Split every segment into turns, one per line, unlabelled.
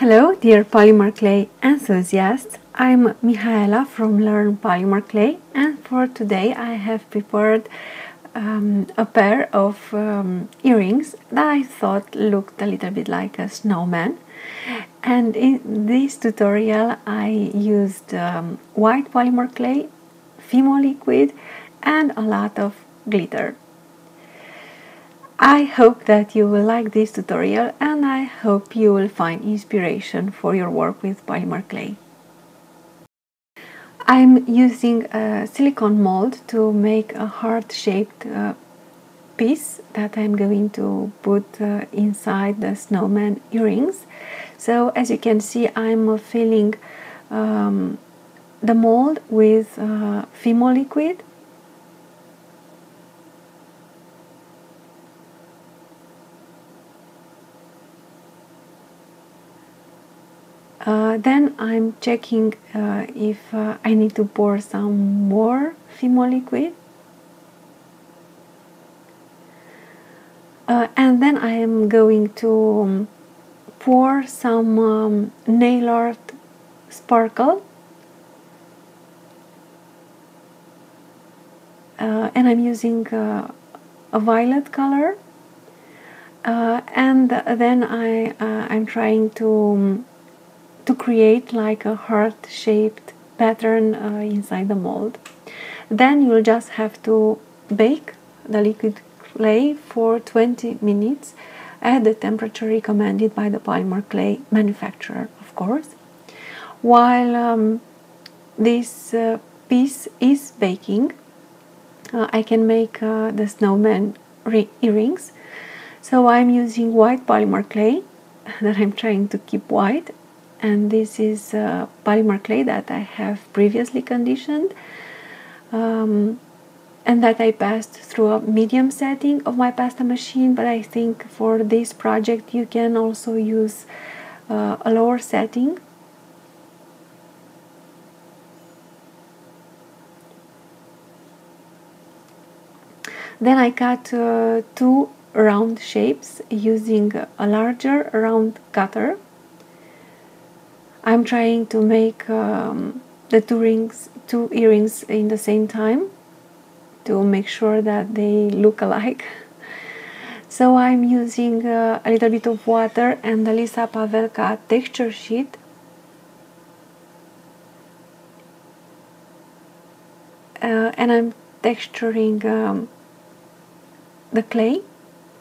Hello, dear polymer clay enthusiasts. I'm Mihaela from Learn Polymer Clay, and for today I have prepared a pair of earrings that I thought looked a little bit like a snowman. And in this tutorial I used white polymer clay, Fimo liquid, and a lot of glitter. I hope that you will like this tutorial, and I hope you will find inspiration for your work with polymer clay. I'm using a silicone mold to make a heart-shaped piece that I'm going to put inside the snowman earrings. So as you can see, I'm filling the mold with Fimo liquid. Then I'm checking if I need to pour some more Fimo liquid. And then I am going to pour some nail art sparkle. And I'm using a violet color. And then I'm trying to create like a heart-shaped pattern inside the mold. Then you'll just have to bake the liquid clay for 20 minutes at the temperature recommended by the polymer clay manufacturer, of course. While this piece is baking, I can make the snowman earrings. So I'm using white polymer clay that I'm trying to keep white, and this is polymer clay that I have previously conditioned and that I passed through a medium setting of my pasta machine, but I think for this project you can also use a lower setting. Then I cut two round shapes using a larger round cutter. I'm trying to make the two earrings in the same time to make sure that they look alike. So I'm using a little bit of water and the Lisa Pavelka texture sheet. And I'm texturing the clay.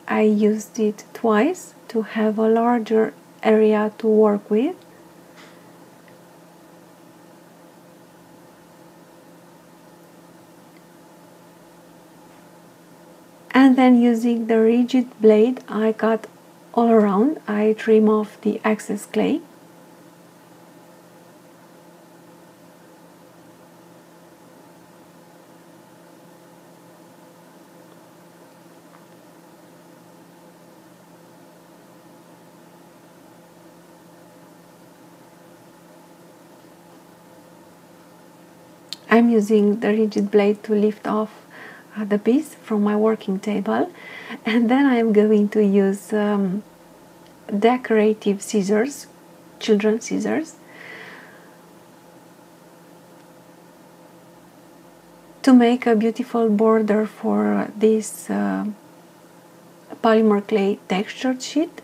I used it twice to have a larger area to work with. And then using the rigid blade I cut all around. I trim off the excess clay. I'm using the rigid blade to lift off the piece from my working table, and then I'm going to use decorative scissors, children's scissors, to make a beautiful border for this polymer clay textured sheet.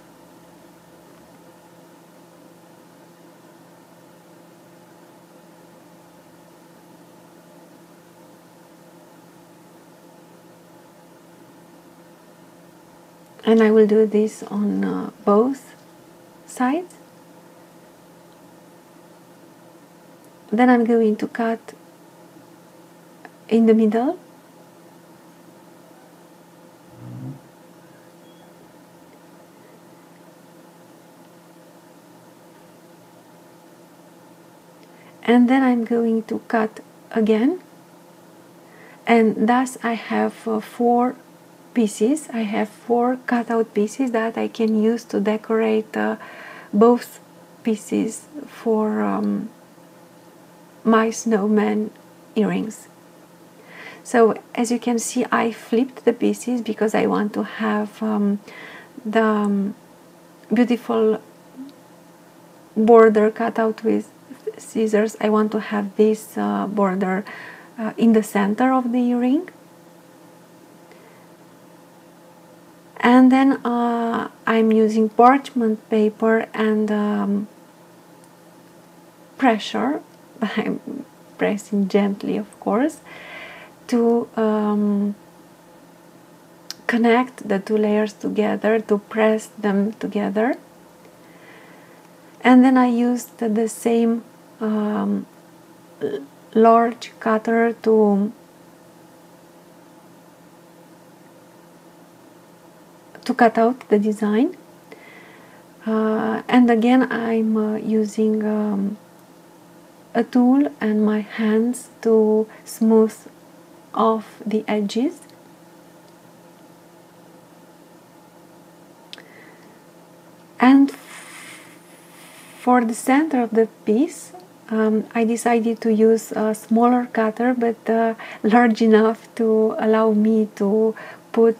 And I will do this on both sides. Then I'm going to cut in the middle. And then I'm going to cut again. And thus I have four pieces. I have four cutout pieces that I can use to decorate both pieces for my snowman earrings. So as you can see, I flipped the pieces because I want to have the beautiful border cut out with scissors, I want to have this border in the center of the earring. And then I'm using parchment paper and pressure, I'm pressing gently, of course, to connect the two layers together, to press them together. And then I used the same large cutter to cut out the design. And again I'm using a tool and my hands to smooth off the edges. And for the center of the piece, I decided to use a smaller cutter, but large enough to allow me to put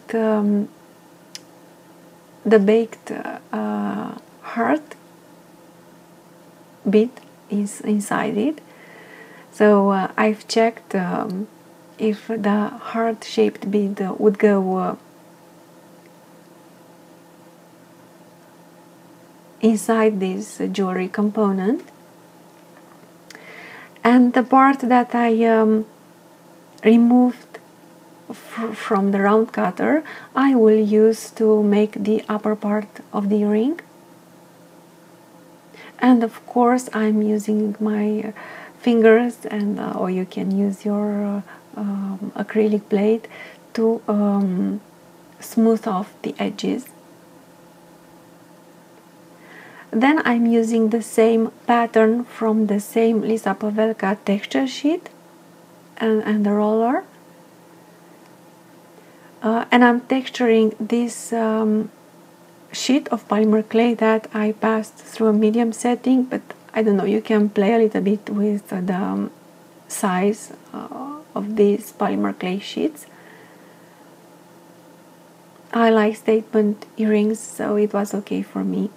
the baked heart bead is inside it. So I've checked if the heart-shaped bead would go inside this jewelry component. And the part that I removed from the round cutter, I will use to make the upper part of the ring. And of course I'm using my fingers, and or you can use your acrylic plate to smooth off the edges. Then I'm using the same pattern from the same Lisa Pavelka texture sheet and the roller, and I'm texturing this sheet of polymer clay that I passed through a medium setting, but I don't know, you can play a little bit with the size of these polymer clay sheets. I like statement earrings, so it was okay for me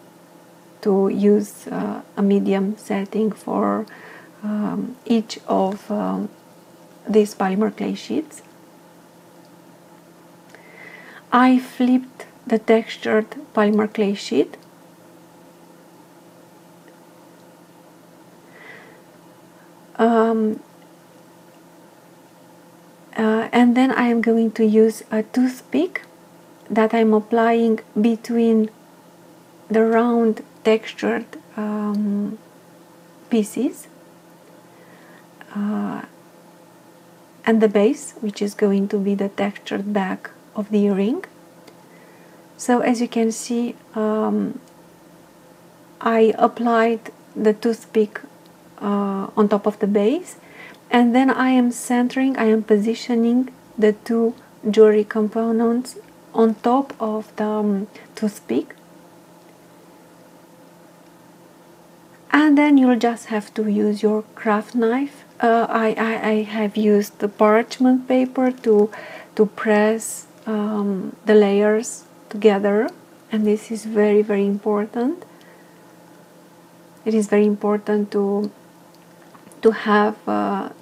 to use a medium setting for each of these polymer clay sheets. I flipped the textured polymer clay sheet and then I am going to use a toothpick that I'm applying between the round textured pieces and the base, which is going to be the textured back of the earring. So as you can see, I applied the toothpick on top of the base, and then I am centering, I am positioning the two jewelry components on top of the toothpick. And then you'll just have to use your craft knife. I have used the parchment paper to press the layers together, and this is very, very important. It is very important to have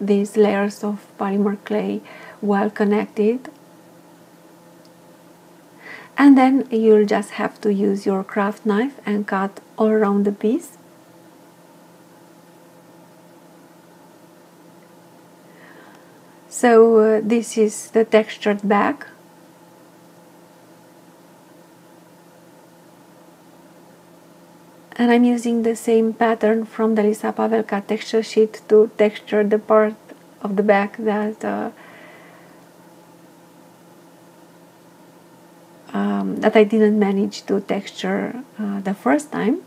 these layers of polymer clay well connected. And then you'll just have to use your craft knife and cut all around the piece. So this is the textured back. And I'm using the same pattern from the Lisa Pavelka texture sheet to texture the part of the back that that I didn't manage to texture the first time.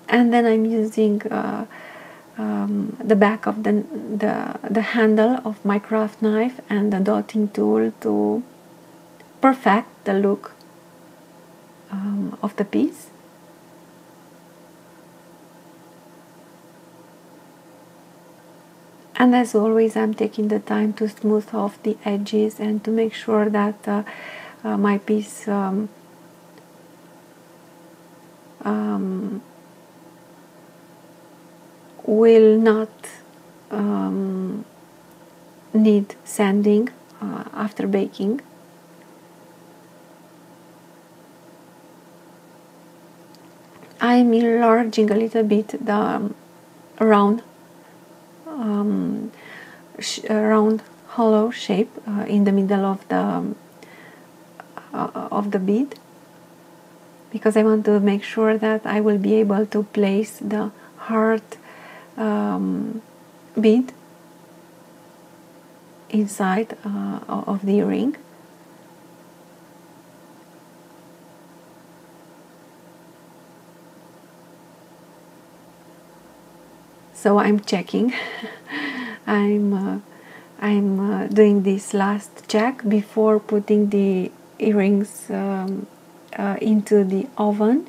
And then I'm using the back of the handle of my craft knife and the dotting tool to perfect the look of the piece. And as always, I'm taking the time to smooth off the edges and to make sure that my piece will not need sanding after baking. I'm enlarging a little bit the round round hollow shape in the middle of the bead, because I want to make sure that I will be able to place the heart bead inside of the earring. So I'm checking. I'm doing this last check before putting the earrings into the oven,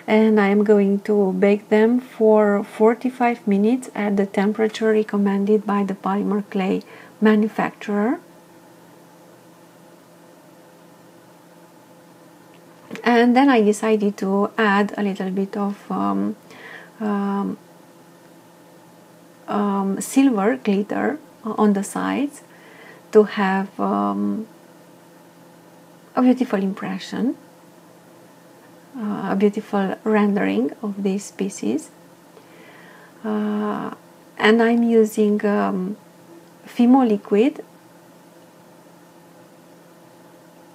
and I'm going to bake them for 45 minutes at the temperature recommended by the polymer clay manufacturer. And then I decided to add a little bit of silver glitter on the sides to have a beautiful impression, a beautiful rendering of these pieces. And I'm using Fimo liquid,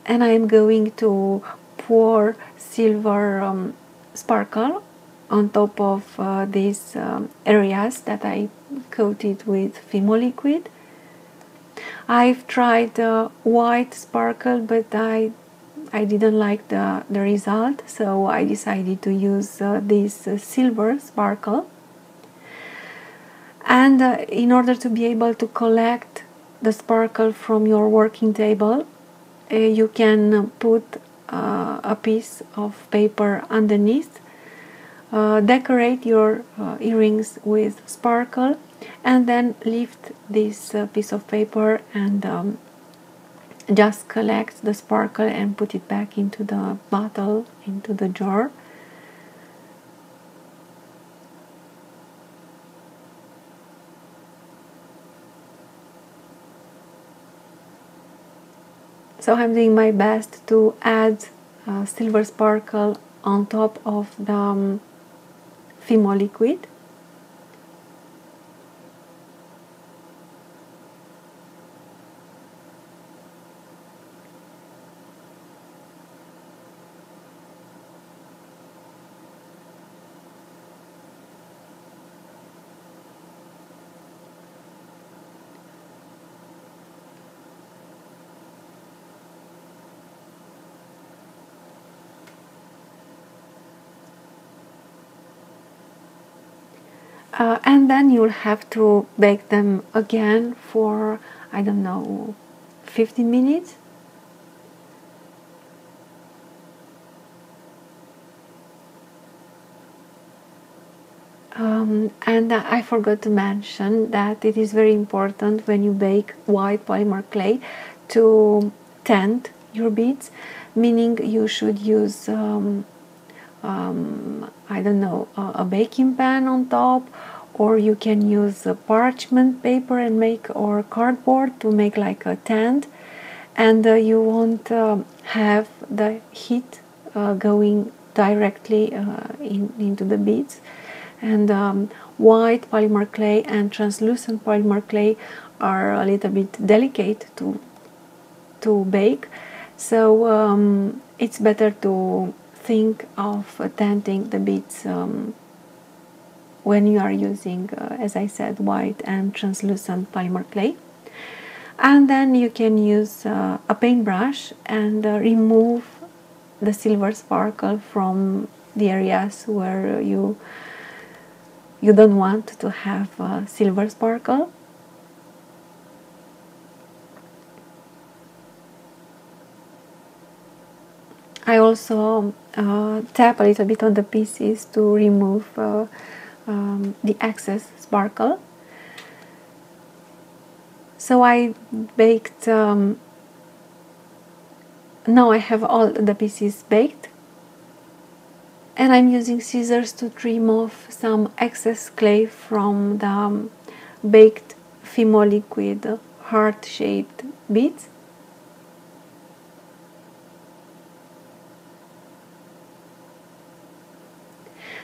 and I'm going to pour silver sparkle on top of these areas that I coated with Fimo liquid. I've tried white sparkle, but I didn't like the result, so I decided to use this silver sparkle. And in order to be able to collect the sparkle from your working table, you can put a piece of paper underneath, decorate your earrings with sparkle, and then lift this piece of paper and just collect the sparkle and put it back into the bottle, into the jar. So I'm doing my best to add silver sparkle on top of the Fimo liquid. And then you'll have to bake them again for, I don't know, 15 minutes. And I forgot to mention that it is very important when you bake white polymer clay to tint your beads, meaning you should use I don't know, a baking pan on top, or you can use a parchment paper and make, or cardboard to make like a tent, and you won't have the heat going directly into the beads. And white polymer clay and translucent polymer clay are a little bit delicate to bake, so it's better to think of tinting the beads when you are using, as I said, white and translucent polymer clay. And then you can use a paintbrush and remove the silver sparkle from the areas where you don't want to have silver sparkle. I also tap a little bit on the pieces to remove the excess sparkle. So I baked, now I have all the pieces baked. And I'm using scissors to trim off some excess clay from the baked Fimo liquid heart-shaped beads.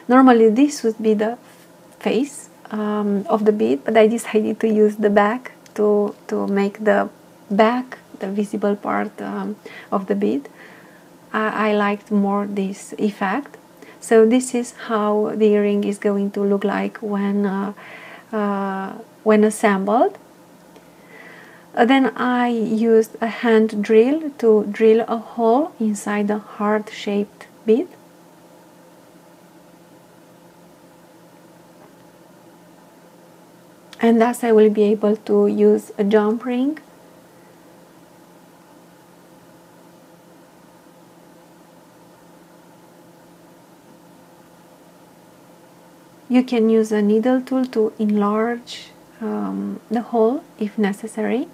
Normally this would be the face of the bead, but I decided to use the back to make the back the visible part of the bead. I liked more this effect. So this is how the earring is going to look like when assembled. Then I used a hand drill to drill a hole inside the heart-shaped bead. And thus I will be able to use a jump ring. You can use a needle tool to enlarge the hole if necessary.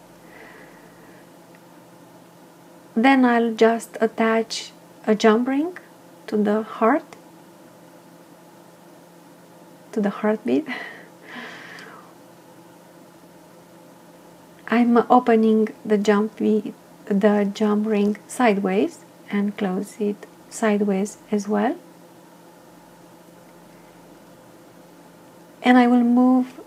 Then I'll just attach a jump ring to the heart, to the heartbeat. I'm opening the jump ring sideways and close it sideways as well. And I will move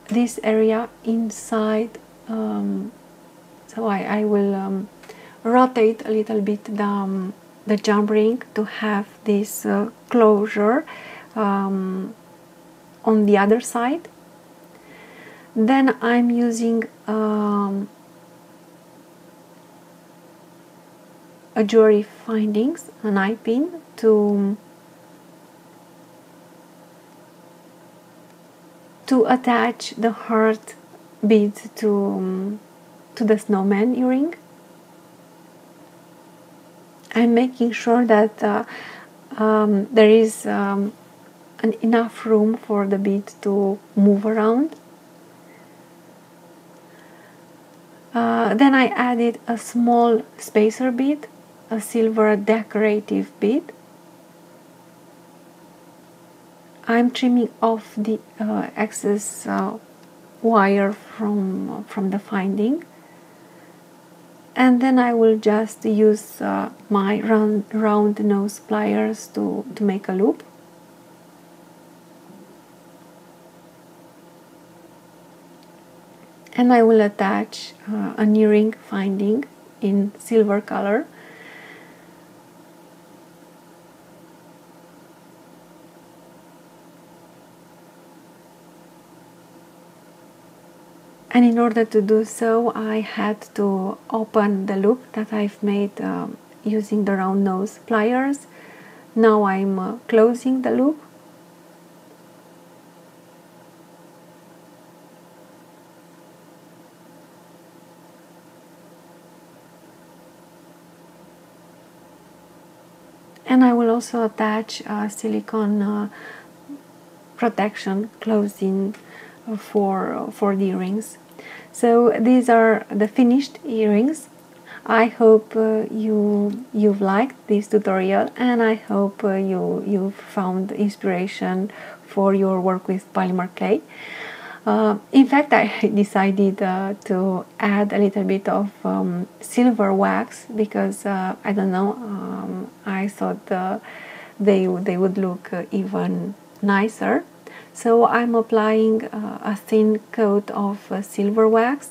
this area inside, so I will rotate a little bit the jump ring to have this closure on the other side. Then I'm using a jewelry findings, an eye pin, to attach the heart beads to the snowman earring. I'm making sure that there is enough room for the bead to move around. Then I added a small spacer bead, a silver decorative bead. I'm trimming off the excess wire from the finding, and then I will just use my round nose pliers to make a loop. And I will attach an earring finding in silver color. And in order to do so, I had to open the loop that I've made using the round nose pliers. Now I'm closing the loop. And I will also attach silicone protection closing for the earrings. So these are the finished earrings. I hope you've liked this tutorial, and I hope you've found inspiration for your work with polymer clay. In fact, I decided to add a little bit of silver wax because I don't know, I thought they would look even nicer. So I'm applying a thin coat of silver wax.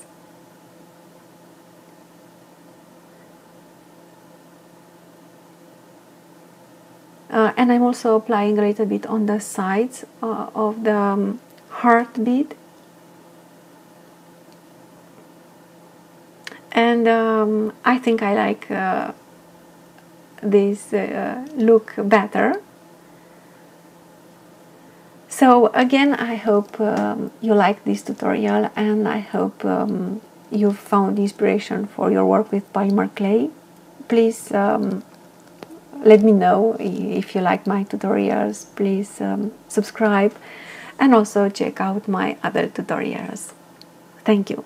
And I'm also applying a little bit on the sides of the heart bead. And I think I like this look better. So again, I hope you like this tutorial, and I hope you've found inspiration for your work with polymer clay. Please let me know if you like my tutorials. Please subscribe and also check out my other tutorials. Thank you.